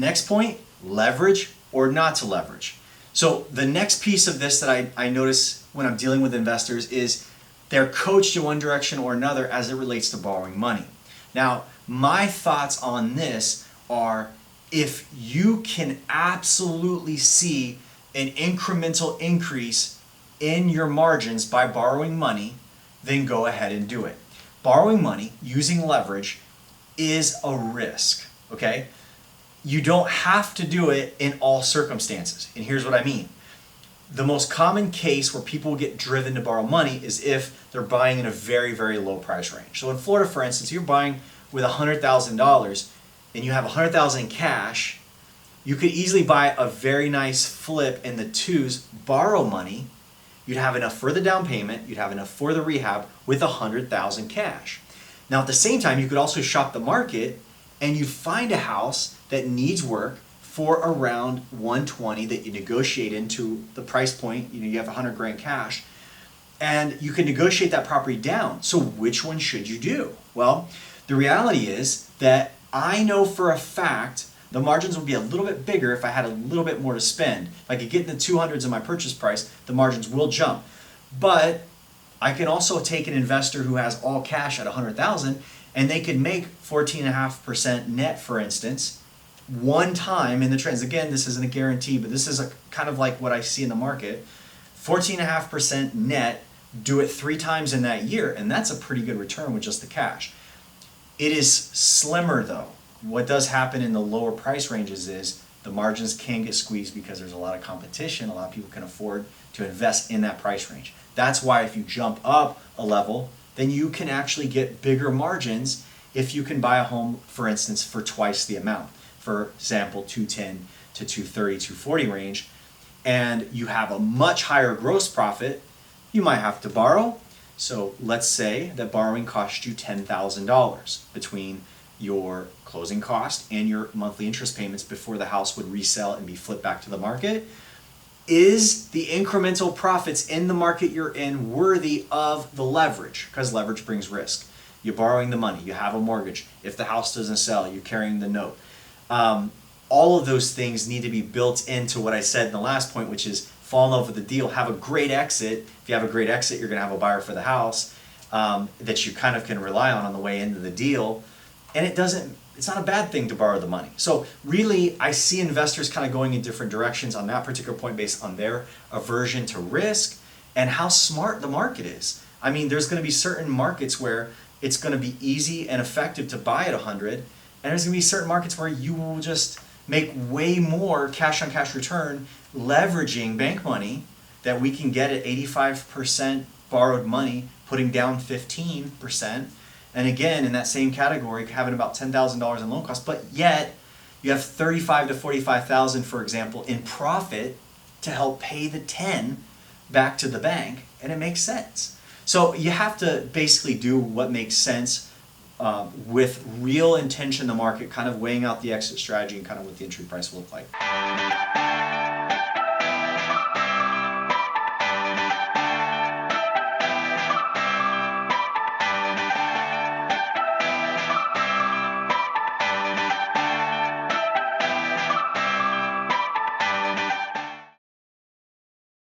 next point, leverage or not to leverage. So the next piece of this that I notice when I'm dealing with investors is they're coached in one direction or another as it relates to borrowing money. Now, my thoughts on this are, if you can absolutely see an incremental increase in your margins by borrowing money, then go ahead and do it. Borrowing money using leverage is a risk, okay? You don't have to do it in all circumstances. And here's what I mean. The most common case where people get driven to borrow money is if they're buying in a very, very low price range. So in Florida, for instance, you're buying with $100,000 and you have $100,000 in cash, you could easily buy a very nice flip in the twos, borrow money. You'd have enough for the down payment, you'd have enough for the rehab with $100,000 cash. Now at the same time, you could also shop the market and you find a house that needs work for around 120 that you negotiate into the price point. You have 100 grand cash and you can negotiate that property down. So which one should you do? Well, the reality is that I know for a fact the margins would be a little bit bigger if I had a little bit more to spend. If I could get in the 200s in my purchase price, the margins will jump. But I can also take an investor who has all cash at 100,000 and they could make 14.5% net, for instance, one time in the trends. Again, this isn't a guarantee, but this is a kind of like what I see in the market. 14.5% net, do it 3 times in that year, and that's a pretty good return with just the cash. It is slimmer though. What does happen in the lower price ranges is the margins can get squeezed because there's a lot of competition. A lot of people can afford to invest in that price range. That's why if you jump up a level, then you can actually get bigger margins if you can buy a home, for instance, for twice the amount. For example, 210 to 230, 240 range, and you have a much higher gross profit, you might have to borrow. So let's say that borrowing cost you $10,000 between your closing cost and your monthly interest payments before the house would resell and be flipped back to the market. Is the incremental profits in the market you're in worthy of the leverage? Because leverage brings risk. You're borrowing the money, you have a mortgage. If the house doesn't sell, you're carrying the note. All of those things need to be built into what I said in the last point, which is fall in love with the deal, have a great exit. If you have a great exit, you're going to have a buyer for the house that you kind of can rely on the way into the deal. And it's not a bad thing to borrow the money. So really, I see investors kind of going in different directions on that particular point based on their aversion to risk and how smart the market is. I mean, there's going to be certain markets where it's going to be easy and effective to buy at 100, and there's going to be certain markets where you will just make way more cash on cash return leveraging bank money that we can get at 85% borrowed money, putting down 15%. And again, in that same category, having about $10,000 in loan costs, but yet you have $35,000 to $45,000, for example, in profit to help pay the 10 back to the bank, and it makes sense. So you have to basically do what makes sense with real intention in the market, kind of weighing out the exit strategy and kind of what the entry price will look like.